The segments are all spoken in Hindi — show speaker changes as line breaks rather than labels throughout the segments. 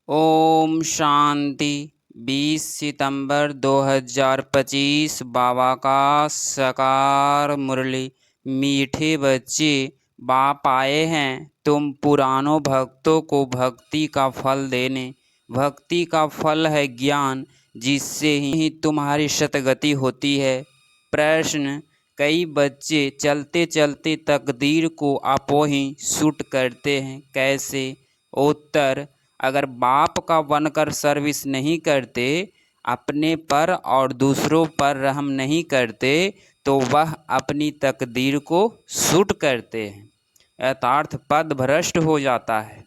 ओम शांति। 20 सितंबर 2025 बाबा का साकार मुरली। मीठे बच्चे, बाप आए हैं तुम पुरानों भक्तों को भक्ति का फल देने। भक्ति का फल है ज्ञान, जिससे ही तुम्हारी सतगति होती है। प्रश्न: कई बच्चे चलते चलते तकदीर को आपो ही शूट करते हैं, कैसे? उत्तर: अगर बाप का बनकर सर्विस नहीं करते, अपने पर और दूसरों पर रहम नहीं करते, तो वह अपनी तकदीर को शूट करते हैं, यथार्थ पद भ्रष्ट हो जाता है।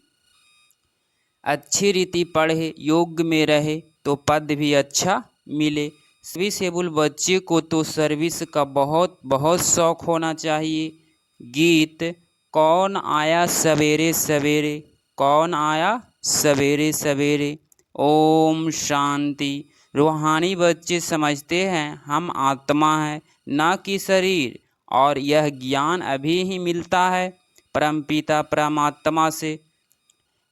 अच्छी रीति पढ़े, योग्य में रहे तो पद भी अच्छा मिले। सर्विसेबल बच्चे को तो सर्विस का बहुत बहुत शौक होना चाहिए। गीत: कौन आया सवेरे सवेरे, कौन आया सवेरे सवेरे। ओम शांति। रूहानी बच्चे समझते हैं हम आत्मा है, न कि शरीर, और यह ज्ञान अभी ही मिलता है परमपिता परमात्मा से।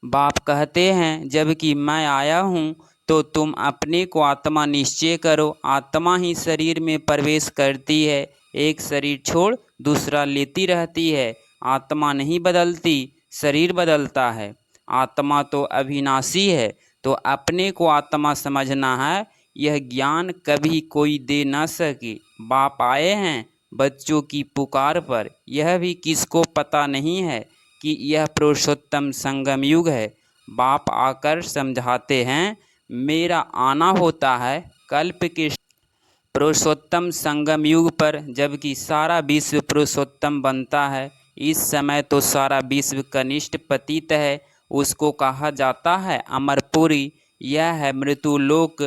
बाप कहते हैं, जबकि मैं आया हूँ तो तुम अपने को आत्मा निश्चय करो। आत्मा ही शरीर में प्रवेश करती है, एक शरीर छोड़ दूसरा लेती रहती है। आत्मा नहीं बदलती, शरीर बदलता है। आत्मा तो अविनाशी है, तो अपने को आत्मा समझना है। यह ज्ञान कभी कोई दे न सके। बाप आए हैं बच्चों की पुकार पर, यह भी किसको पता नहीं है कि यह पुरुषोत्तम संगम युग है। बाप आकर समझाते हैं, मेरा आना होता है कल्प के पुरुषोत्तम संगम युग पर, जबकि सारा विश्व पुरुषोत्तम बनता है। इस समय तो सारा विश्व कनिष्ठ पतित है, उसको कहा जाता है अमरपुरी। यह है मृत्युलोक।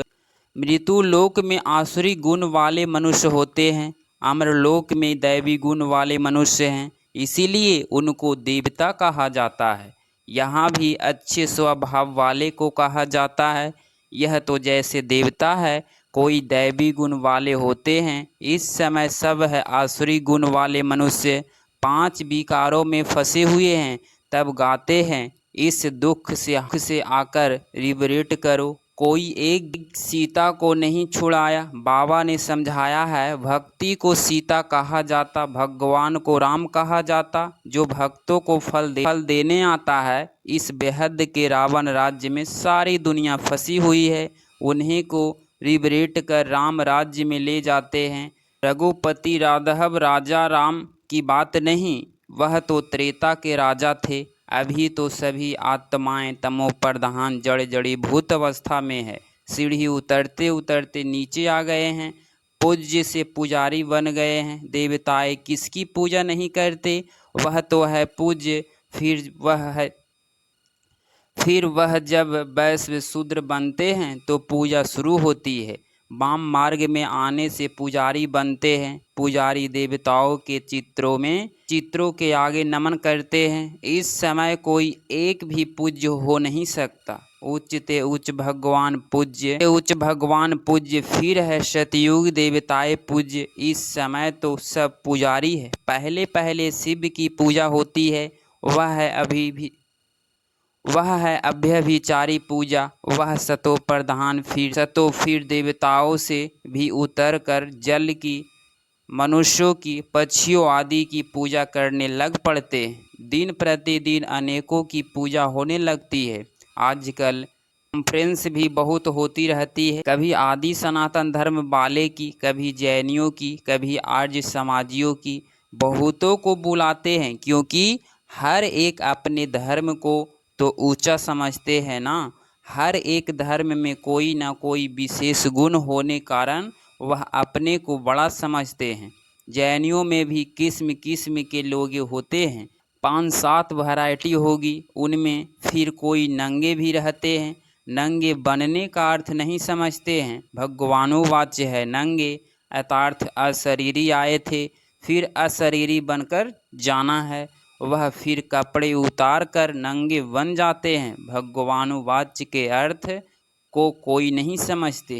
मृत्युलोक में आसुरी गुण वाले मनुष्य होते हैं, अमरलोक में दैवी गुण वाले मनुष्य हैं, इसीलिए उनको देवता कहा जाता है। यहाँ भी अच्छे स्वभाव वाले को कहा जाता है। यह तो जैसे देवता है, कोई दैवी गुण वाले होते हैं। इस समय सब है आसुरी गुण वाले मनुष्य, 5 विकारों में फंसे हुए हैं। तब गाते हैं, इस दुख से आकर लिबरेट करो। कोई एक सीता को नहीं छुड़ाया। बाबा ने समझाया है, भक्ति को सीता कहा जाता, भगवान को राम कहा जाता। जो भक्तों को फल देने आता है, इस बेहद के रावण राज्य में सारी दुनिया फंसी हुई है, उन्हीं को लिबरेट कर राम राज्य में ले जाते हैं। रघुपति राघव राजा राम की बात नहीं, वह तो त्रेता के राजा थे। अभी तो सभी आत्माएं तमो प्रधान जड़ जड़ी भूत अवस्था में है। सीढ़ी उतरते उतरते नीचे आ गए हैं, पूज्य से पुजारी बन गए हैं। देवताएं किसकी पूजा नहीं करते, वह तो है पूज्य। फिर वह जब वैश्य शूद्र बनते हैं तो पूजा शुरू होती है। वाम मार्ग में आने से पुजारी बनते हैं। पुजारी देवताओं के चित्रों के आगे नमन करते हैं। इस समय कोई एक भी पूज्य हो नहीं सकता। उच्च ते उच्च भगवान पूज्य, फिर है सतयुग देवताएं पूज्य। इस समय तो सब पुजारी है। पहले पहले शिव की पूजा होती है, वह है अभ्यभिचारी पूजा। वह सतो प्रधान, फिर देवताओं से भी उतर कर जल की, मनुष्यों की, पक्षियों आदि की पूजा करने लग पड़ते हैं। दिन प्रतिदिन अनेकों की पूजा होने लगती है। आजकल कॉन्फ्रेंस भी बहुत होती रहती है, कभी आदि सनातन धर्म वाले की, कभी जैनियों की, कभी आर्य समाजियों की। बहुतों को बुलाते हैं, क्योंकि हर एक अपने धर्म को तो ऊंचा समझते हैं ना। हर एक धर्म में कोई ना कोई विशेष गुण होने कारण वह अपने को बड़ा समझते हैं। जैनियों में भी किस्म किस्म के लोग होते हैं, 5-7 वैरायटी होगी उनमें। फिर कोई नंगे भी रहते हैं। नंगे बनने का अर्थ नहीं समझते हैं, भगवानोवाच्य है नंगे, यथार्थ अशरीरी आए थे, फिर अशरीरी बनकर जाना है। वह फिर कपड़े उतार कर नंगे बन जाते हैं। भगवानुवाच्य के अर्थ को कोई नहीं समझते।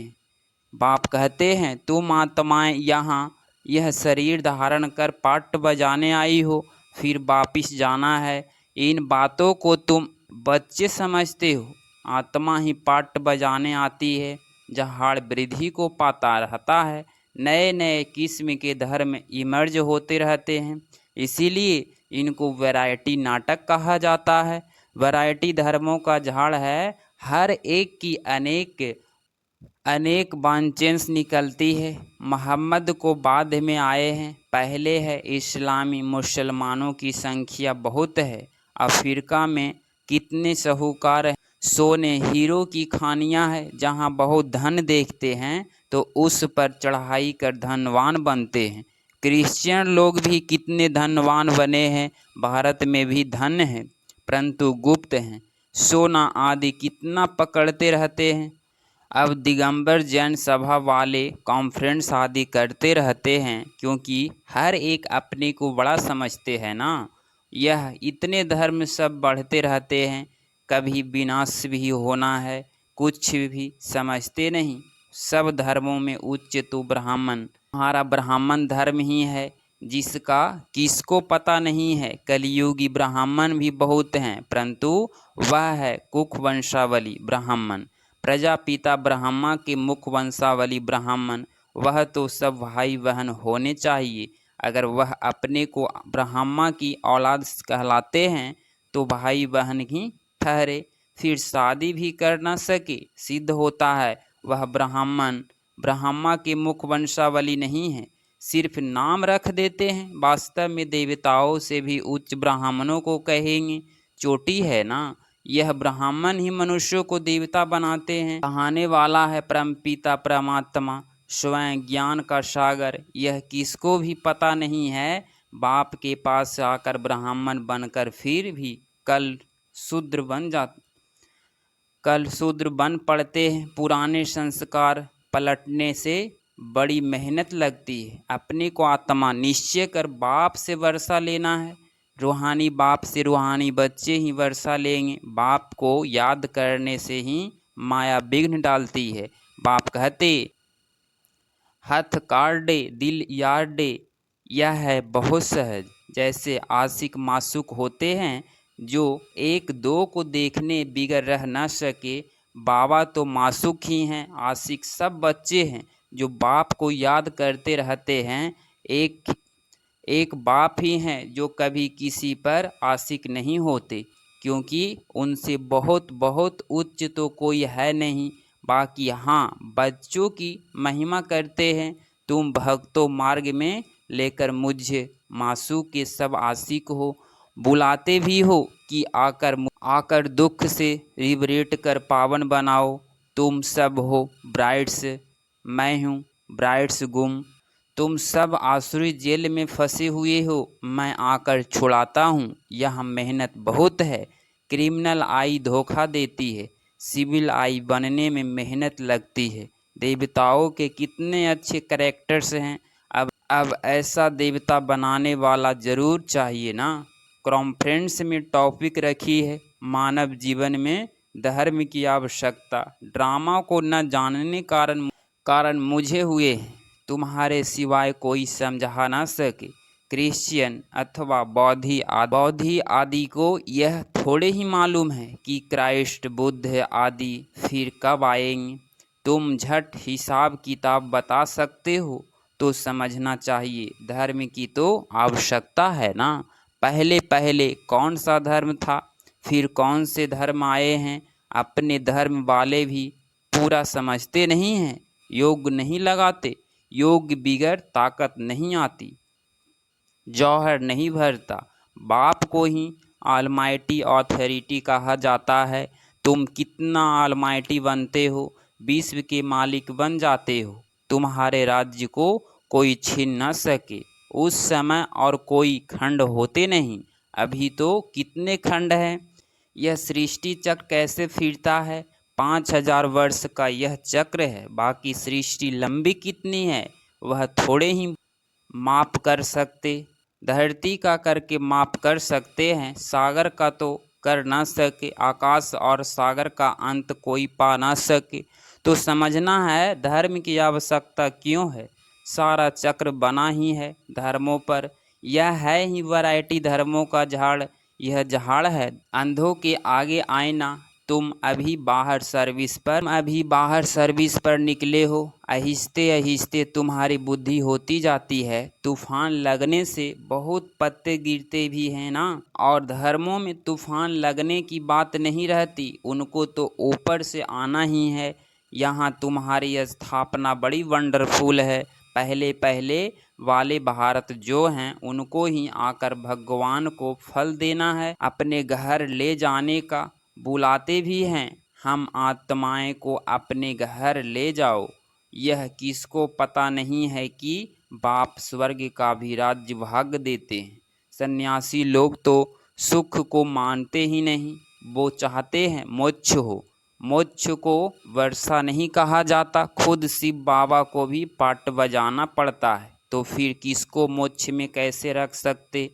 बाप कहते हैं, तुम आत्माएं यहाँ यह शरीर धारण कर पाठ बजाने आई हो, फिर वापिस जाना है। इन बातों को तुम बच्चे समझते हो, आत्मा ही पाट बजाने आती है। झाड़ वृद्धि को पाता रहता है। नए नए किस्म के धर्म इमर्ज होते रहते हैं, इसीलिए इनको वैरायटी नाटक कहा जाता है। वैरायटी धर्मों का झाड़ है, हर एक की अनेक ब्रांचेस निकलती है। मोहम्मद को बाद में आए हैं, पहले है इस्लामी। मुसलमानों की संख्या बहुत है। अफ्रीका में कितने साहूकार हैं। सोने हीरो की खानियां है, जहां बहुत धन देखते हैं तो उस पर चढ़ाई कर धनवान बनते हैं। क्रिश्चियन लोग भी कितने धनवान बने हैं। भारत में भी धन है, परंतु गुप्त हैं। सोना आदि कितना पकड़ते रहते हैं। अब दिगंबर जैन सभा वाले कॉन्फ्रेंस आदि करते रहते हैं, क्योंकि हर एक अपने को बड़ा समझते हैं ना। यह इतने धर्म सब बढ़ते रहते हैं, कभी विनाश भी होना है, कुछ भी समझते नहीं। सब धर्मों में उच्च तो ब्राह्मण, हमारा ब्राह्मण धर्म ही है, जिसका किसको पता नहीं है। कलियुगी ब्राह्मण भी बहुत हैं, परंतु वह है कुख वंशावली ब्राह्मण, प्रजापिता ब्रह्मा के मुख वंशावली ब्राह्मण। वह तो सब भाई बहन होने चाहिए। अगर वह अपने को ब्रह्मा की औलाद कहलाते हैं तो भाई बहन ही ठहरे, फिर शादी भी कर न सके, सिद्ध होता है वह ब्राह्मण ब्रह्मा के मुख वंशावली नहीं है। सिर्फ नाम रख देते हैं, वास्तव में देवताओं से भी उच्च ब्राह्मणों को कहेंगे। चोटी है ना, यह ब्राह्मण ही मनुष्यों को देवता बनाते हैं। कहाने वाला है परमपिता परमात्मा, स्वयं ज्ञान का सागर। यह किसको भी पता नहीं है। बाप के पास आकर ब्राह्मण बनकर फिर भी कल शूद्र बन पड़ते हैं। पुराने संस्कार पलटने से बड़ी मेहनत लगती है। अपने को आत्मा निश्चय कर बाप से वर्षा लेना है। रूहानी बाप से रूहानी बच्चे ही वर्षा लेंगे। बाप को याद करने से ही माया विघ्न डालती है। बाप कहते, हथ काट दे दिल यार दे। यह है बहुत सहज। जैसे आशिक मासूक होते हैं, जो एक दो को देखने बिगर रह न सके। बाबा तो मासूक ही हैं, आशिक सब बच्चे हैं जो बाप को याद करते रहते हैं। एक बाप ही हैं जो कभी किसी पर आशिक नहीं होते, क्योंकि उनसे बहुत बहुत उच्च तो कोई है नहीं। बाकी हाँ, बच्चों की महिमा करते हैं। तुम भक्तों मार्ग में लेकर मुझे मासूक के सब आशिक हो, बुलाते भी हो कि आकर दुख से रिबरेट कर पावन बनाओ। तुम सब हो ब्राइड्स, मैं हूँ ब्राइड्स गुम। तुम सब आसुरी जेल में फंसे हुए हो, मैं आकर छुड़ाता हूँ। यह मेहनत बहुत है। क्रिमिनल आई धोखा देती है, सिविल आई बनने में मेहनत लगती है। देवताओं के कितने अच्छे कैरेक्टर्स हैं। अब ऐसा देवता बनाने वाला जरूर चाहिए ना। कॉन्फ्रेंस में टॉपिक रखी है, मानव जीवन में धर्म की आवश्यकता। ड्रामा को न जानने कारण मुझे हुए हैं, तुम्हारे सिवाय कोई समझा ना सके। क्रिश्चियन अथवा बौद्धि आदि को यह थोड़े ही मालूम है कि क्राइस्ट बुद्ध आदि फिर कब आएंगे। तुम झट हिसाब किताब बता सकते हो तो समझना चाहिए, धर्म की तो आवश्यकता है ना। पहले पहले कौन सा धर्म था, फिर कौन से धर्म आए हैं। अपने धर्म वाले भी पूरा समझते नहीं हैं, योग नहीं लगाते। योग बिगर ताकत नहीं आती, जौहर नहीं भरता। बाप को ही ऑलमाइटी अथॉरिटी कहा जाता है। तुम कितना ऑलमाइटी बनते हो, विश्व के मालिक बन जाते हो। तुम्हारे राज्य को कोई छीन न सके। उस समय और कोई खंड होते नहीं, अभी तो कितने खंड हैं। यह सृष्टि चक्र कैसे फिरता है। 5000 वर्ष का यह चक्र है। बाकी सृष्टि लंबी कितनी है वह थोड़े ही माप कर सकते। धरती का करके माप कर सकते हैं, सागर का तो कर ना सके। आकाश और सागर का अंत कोई पा ना सके। तो समझना है धर्म की आवश्यकता क्यों है। सारा चक्र बना ही है धर्मों पर। यह है ही वैरायटी धर्मों का झाड़। यह झाड़ है अंधों के आगे आईना, तुम अभी बाहर सर्विस पर निकले हो। आहिस्ते आहिस्ते तुम्हारी बुद्धि होती जाती है। तूफान लगने से बहुत पत्ते गिरते भी हैं ना। और धर्मों में तूफान लगने की बात नहीं रहती, उनको तो ऊपर से आना ही है। यहाँ तुम्हारी स्थापना बड़ी वंडरफुल है। पहले पहले वाले भारत जो हैं उनको ही आकर भगवान को फल देना है, अपने घर ले जाने का बुलाते भी हैं। हम आत्माएं को अपने घर ले जाओ। यह किसको पता नहीं है कि बाप स्वर्ग का भी राज्य भाग देते हैं। सन्यासी लोग तो सुख को मानते ही नहीं, वो चाहते हैं मोक्ष हो। मोक्ष को वर्षा नहीं कहा जाता, खुद शिव बाबा को भी पाट बजाना पड़ता है, तो फिर किसको मोक्ष में कैसे रख सकते।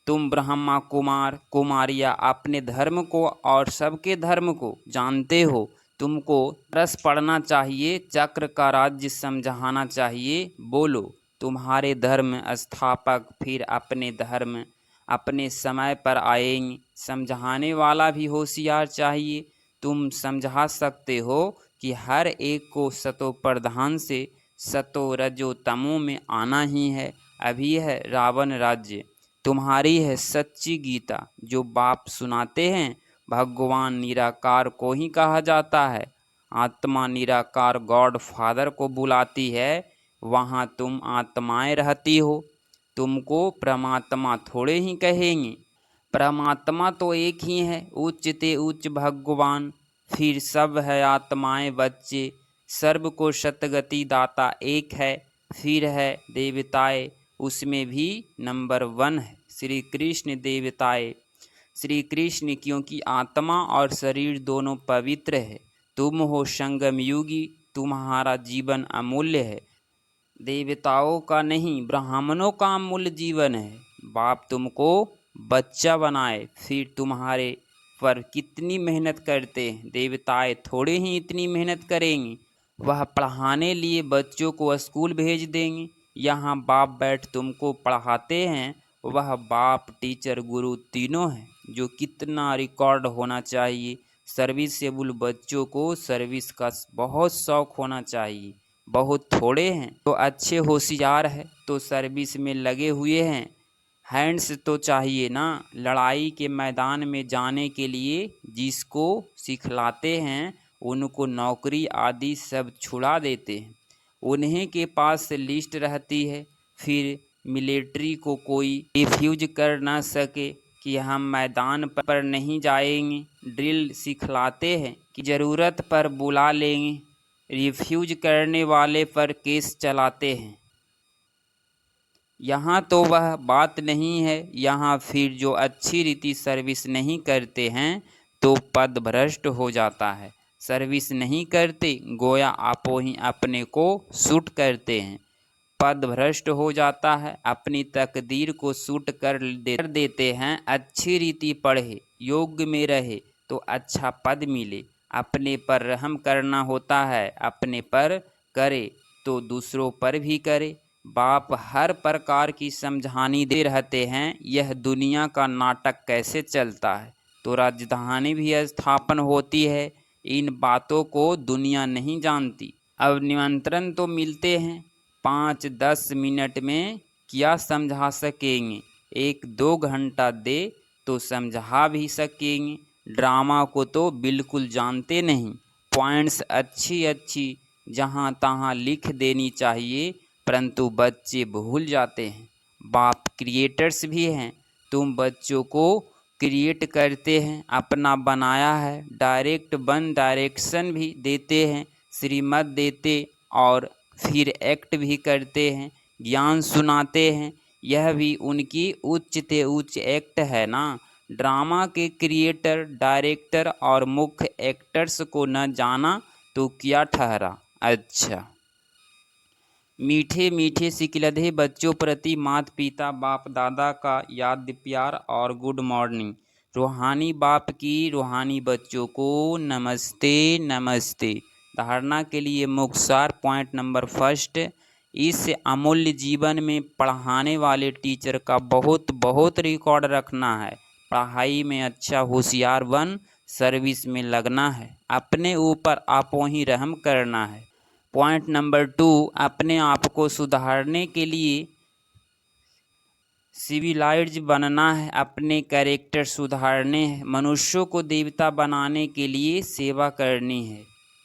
तुम ब्रह्मा कुमार कुमारियाँ अपने धर्म को और सबके धर्म को जानते हो। तुमको रस पढ़ना चाहिए, चक्र का राज्य समझाना चाहिए। बोलो, तुम्हारे धर्म स्थापक फिर अपने धर्म अपने समय पर आएंगे। समझाने वाला भी होशियार चाहिए। तुम समझा सकते हो कि हर एक को सतो प्रधान से सतो रजो तमो में आना ही है। अभी है रावण राज्य, तुम्हारी है सच्ची गीता जो बाप सुनाते हैं। भगवान निराकार को ही कहा जाता है। आत्मा निराकार गॉड फादर को बुलाती है। वहाँ तुम आत्माएं रहती हो। तुमको परमात्मा थोड़े ही कहेंगे। परमात्मा तो एक ही है, उच्च ते उच्च भगवान। फिर सब है आत्माएं बच्चे। सर्व को शतगति दाता एक है। फिर है देवताएं, उसमें भी नंबर 1 है श्री कृष्ण देवताएं। श्री कृष्ण क्योंकि आत्मा और शरीर दोनों पवित्र है। तुम हो संगम युगी, तुम्हारा जीवन अमूल्य है। देवताओं का नहीं, ब्राह्मणों का अमूल्य जीवन है। बाप तुमको बच्चा बनाए, फिर तुम्हारे पर कितनी मेहनत करते हैं। देवताएं थोड़े ही इतनी मेहनत करेंगे। वह पढ़ाने लिए बच्चों को स्कूल भेज देंगे। यहाँ बाप बैठ तुमको पढ़ाते हैं। वह बाप टीचर गुरु तीनों हैं। जो कितना रिकॉर्ड होना चाहिए। सर्विसेबल बच्चों को सर्विस का बहुत शौक होना चाहिए। बहुत थोड़े हैं तो अच्छे होशियार है तो सर्विस में लगे हुए हैं। हैंड्स तो चाहिए ना, लड़ाई के मैदान में जाने के लिए जिसको सिखलाते हैं उनको नौकरी आदि सब छुड़ा देते हैं। उन्हीं के पास लिस्ट रहती है। फिर मिलिट्री को कोई रिफ्यूज कर ना सके कि हम मैदान पर नहीं जाएंगे। ड्रिल सिखलाते हैं कि ज़रूरत पर बुला लेंगे। रिफ्यूज करने वाले पर केस चलाते हैं। यहाँ तो वह बात नहीं है। यहाँ फिर जो अच्छी रीति सर्विस नहीं करते हैं तो पद भ्रष्ट हो जाता है। सर्विस नहीं करते गोया आपो ही अपने को शूट करते हैं। पद भ्रष्ट हो जाता है, अपनी तकदीर को शूट कर देते हैं। अच्छी रीति पढ़े, योग्य में रहे तो अच्छा पद मिले। अपने पर रहम करना होता है, अपने पर करे तो दूसरों पर भी करे। बाप हर प्रकार की समझानी दे रहते हैं। यह दुनिया का नाटक कैसे चलता है, तो राजधानी भी स्थापन होती है। इन बातों को दुनिया नहीं जानती। अब निमंत्रण तो मिलते हैं, 5-10 मिनट में क्या समझा सकेंगे। 1-2 घंटा दे तो समझा भी सकेंगे। ड्रामा को तो बिल्कुल जानते नहीं। पॉइंट्स अच्छी अच्छी जहाँ तहाँ लिख देनी चाहिए, परंतु बच्चे भूल जाते हैं। बाप क्रिएटर्स भी हैं। तुम बच्चों को क्रिएट करते हैं, अपना बनाया है। डायरेक्शन भी देते हैं, श्रीमत देते और फिर एक्ट भी करते हैं, ज्ञान सुनाते हैं। यह भी उनकी उच्च ते उच्च एक्ट है ना। ड्रामा के क्रिएटर, डायरेक्टर और मुख्य एक्टर्स को न जाना तो क्या ठहरा। अच्छा, मीठे मीठे सिकिलधे बच्चों प्रति माता पिता बाप दादा का याद प्यार और गुड मॉर्निंग। रूहानी बाप की रूहानी बच्चों को नमस्ते नमस्ते। धारणा के लिए मुख्तार पॉइंट नंबर 1, इस अमूल्य जीवन में पढ़ाने वाले टीचर का बहुत बहुत रिकॉर्ड रखना है। पढ़ाई में अच्छा होशियार बन सर्विस में लगना है, अपने ऊपर आपो ही रहम करना है। पॉइंट नंबर 2, अपने आप को सुधारने के लिए सिविलाइज्ड बनना है, अपने कैरेक्टर सुधारने हैं, मनुष्यों को देवता बनाने के लिए सेवा करनी है।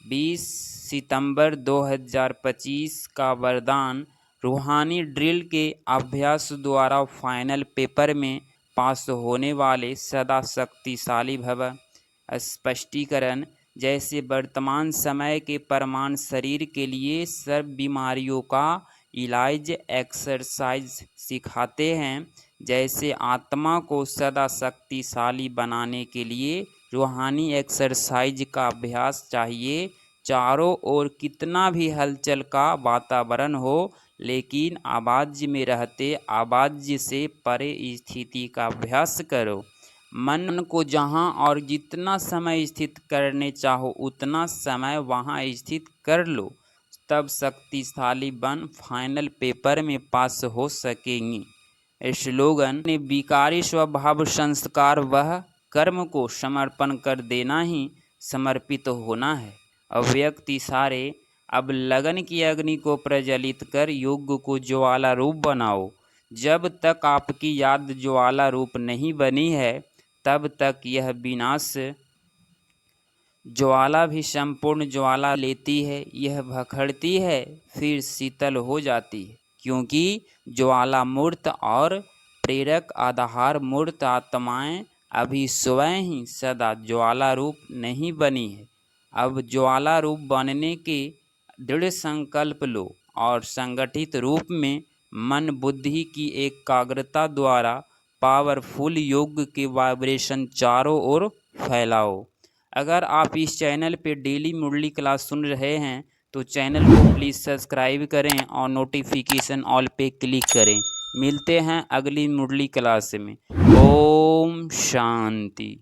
20 सितंबर 2025 का वरदान, रूहानी ड्रिल के अभ्यास द्वारा फाइनल पेपर में पास होने वाले सदा शक्तिशाली भव। स्पष्टीकरण, जैसे वर्तमान समय के प्रमाण शरीर के लिए सब बीमारियों का इलाज एक्सरसाइज सिखाते हैं, जैसे आत्मा को सदा शक्तिशाली बनाने के लिए रूहानी एक्सरसाइज का अभ्यास चाहिए। चारों ओर कितना भी हलचल का वातावरण हो, लेकिन आवाज़ में रहते आवाज़ से परे स्थिति का अभ्यास करो। मन को जहाँ और जितना समय स्थित करने चाहो उतना समय वहाँ स्थित कर लो, तब शक्तिशाली बन फाइनल पेपर में पास हो सकेंगी। स्लोगन, विकारी स्वभाव संस्कार वह कर्म को समर्पण कर देना ही समर्पित होना है। अव्यक्ति सारे, अब लगन की अग्नि को प्रज्वलित कर योग को ज्वाला रूप बनाओ। जब तक आपकी याद ज्वाला रूप नहीं बनी है, तब तक यह विनाश ज्वाला भी संपूर्ण ज्वाला लेती है। यह भखड़ती है, फिर शीतल हो जाती है, क्योंकि ज्वाला मूर्त और प्रेरक आधार मूर्त आत्माएं अभी स्वयं ही सदा ज्वाला रूप नहीं बनी है। अब ज्वाला रूप बनने के दृढ़ संकल्प लो और संगठित रूप में मन बुद्धि की एकाग्रता द्वारा पावरफुल योग के वाइब्रेशन चारों ओर फैलाओ। अगर आप इस चैनल पे डेली मुरली क्लास सुन रहे हैं तो चैनल को प्लीज़ सब्सक्राइब करें और नोटिफिकेशन ऑल पे क्लिक करें। मिलते हैं अगली मुरली क्लास में। ओम शांति।